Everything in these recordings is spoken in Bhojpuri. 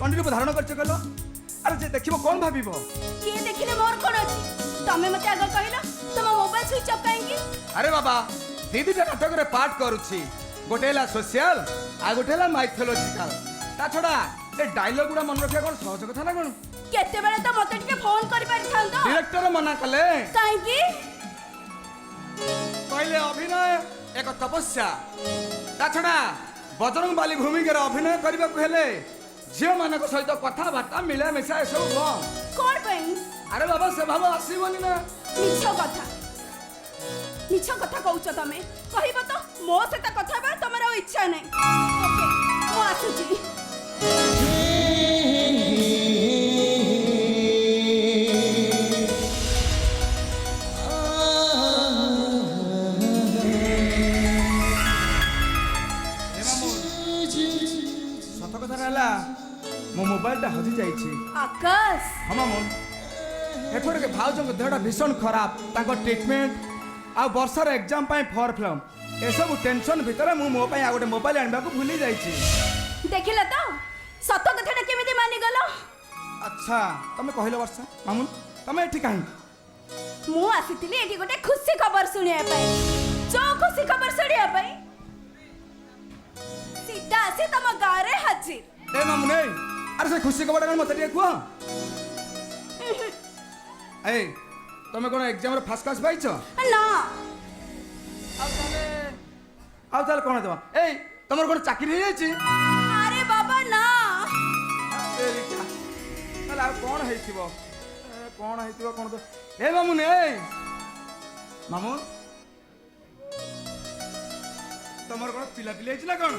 कंडी रूप धारण करछ कहलो अरे जे देखिबो कोन भाबिबो किए देखिले मोर कोन अछि तमे मते आगे कहिलो तुम मोबाइल स्विच ऑफ काहेंगी अरे बाबा दीदीटा नाटक रे पाठ करूछि गोटेला सोशल आ गोटेला माइथोलॉजिकल ता छोड़ा ए डायलॉग गुडा मन रखिया कोन सहज कथा ना कोन केते बेले तो मते टिके फोन करि पारि थांतो डायरेक्टर मना कले काहेंगी कहले अभिनय एक तपस्या ता छड़ा बजरंग बाली भूमिका अभिनय करबा को हेले झियो मानक सहित कथा बार्ता मिला मिसा ए सब कोन पई अरे बाबा से भाव आसीबनी ना मिछ कथा कहउछ तमे कहिबो तो मो सहित कथा बा तमरा इच्छा नै ओके मो आसुची मो मोबाइल टा हजि जाइछि आकाश हम मन एफर के भाउजंग देहटा भीषण खराब ताको ट्रीटमेंट आ वर्षार एग्जाम पाई फॉर फिल्म ए सब टेंशन भितर मु मो पाई आ गोटे मोबाइल आनबा को भूली जाइछि देखिला तो सत कथाटा केमिति मानि गलो अच्छा तमे कहिलो वर्षा मामुन तमे एठी काहे मु आसीतिली एठी गोटे खुशी खबर सुनिया पाई जो खुशी खबर सुनिया पाई सीधा आसी तम गारे हाजिर ए मामुन ए अरे से खुशी खबर कौन मत कुह ए तुम कौन एग्जाम फर्स्ट क्लास पाइछ ना आउ ताले कौन देवा ए तुमर कौन चाकरी हो जाइछि अरे बाबा ना ताले आ कौन हेतिबो कौन हेतिबो कौन तो ए मामुन ए मामुन तुमर कौन पिला पिला हेछि ना कौन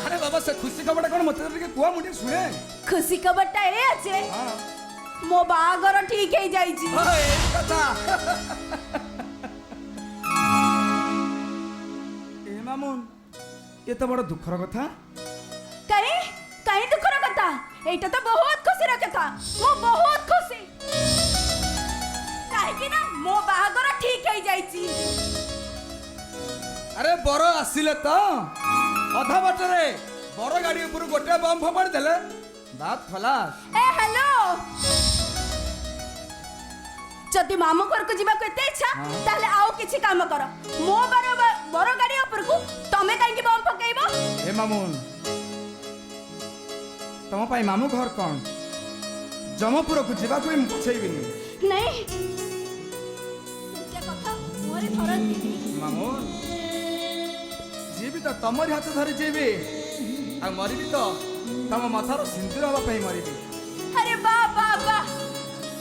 अरे बाबा से खुशी खबर कौन मत के कुआ मुटे सुने खुशी खबरटा ए আছে हां मो बागर ठीक हे जाई छी ओए कथा ए मामुन ये तो बड़ा दुखर कथा काई काई दुखर कथा एटा तो बहुत खुशी र कथा मो बहुत खुशी काहे कि ना मो बागर ठीक हे जाई छी अरे बर आसिले तो अधा बाटरे बर गाड़ी ऊपर गोटे बम फपाड़ देले बात खलास ए हेलो जदि मामू घर को जीवा को एते इच्छा ताले आओ किछि काम कर मो बर गाड़ी ऊपर को तमे काहे कि बम पकेइबो ए मामुन तम पाई मामू घर कौन जमपुर को जीवा को पछेइबिनी नहीं सत्य कथा मोरे धरती मामुन जीवी तो तमरी हाथ धरी जीवी आ मरिबी तो तम मथार सिंदूर हवा पई मरिबी अरे बा बा बा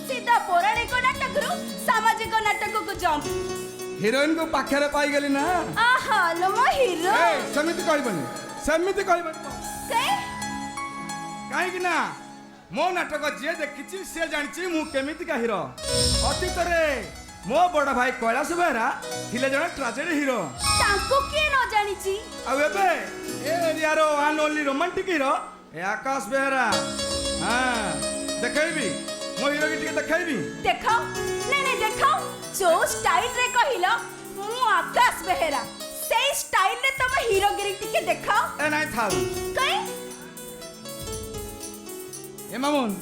सीधा पौराणिक नाटक रु सामाजिक नाटक को जंप हीरोइन को पाखरे पाई गेली ना आहा लो मो हीरो ए समिति कहबनी काहे कि ना मो नाटक जे देखिछि से जानिछि मु केमिति का हीरो अतीत रे मो बड़ भाई कैलाश बेहरा थिले जने ट्रेजेडी हीरो तांको के न जानिछि आ एबे ए एरिया रो वन ओनली रोमांटिक हीरो ए आकाश बेहरा हां देखैबी मो हीरो के टिके देखैबी देखो नहीं नहीं देखो जो स्टाइल रे कहिलो मु आकाश बेहरा से स्टाइल रे तम हीरोगिरी टिके देखो ए नाही थाल कई ए मामुन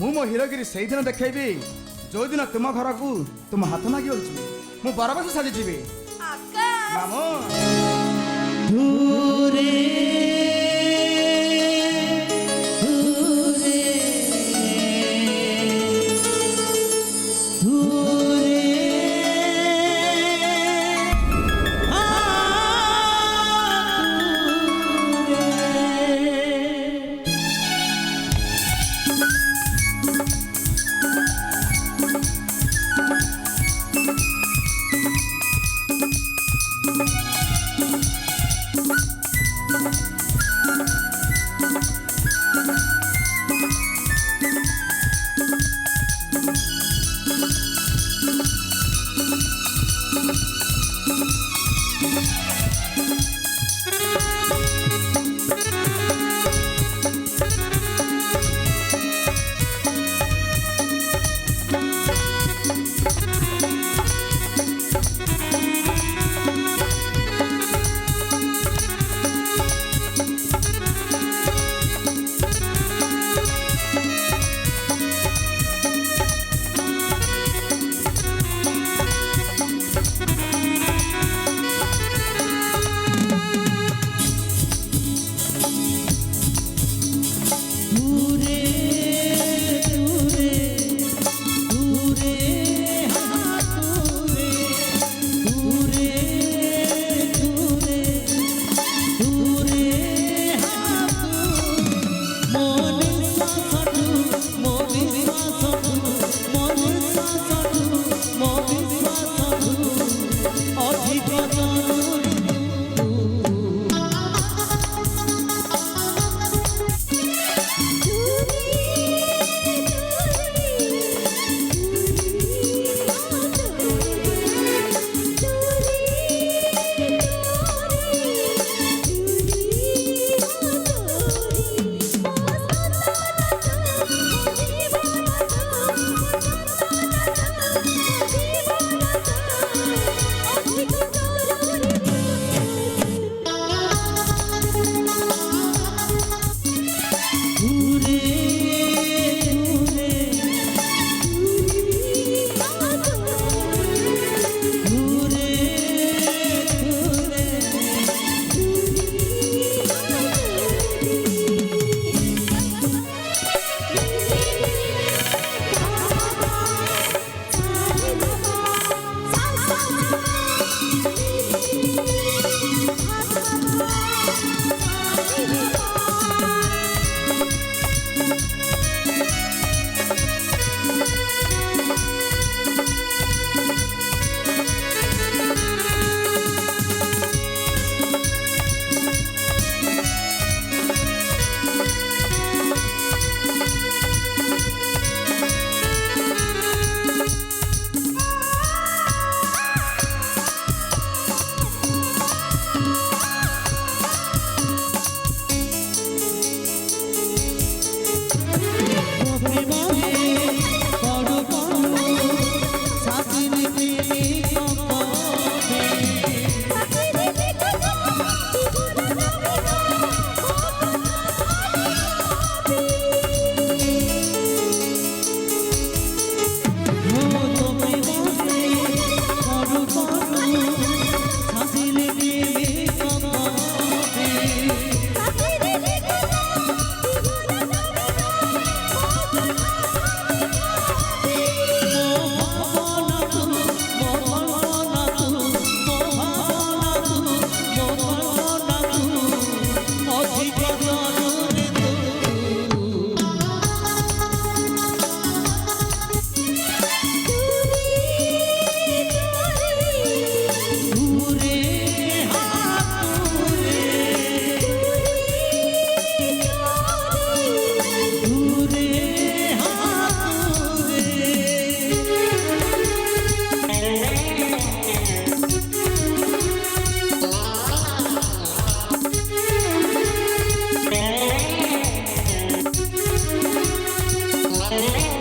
मु मो हीरोगिरी सही दिन देखैबी जो दिन तुम घर को तुम हाथ मागी बोलछु मु बराबर साजी जीबी आकाश मामुन दूरे हाँ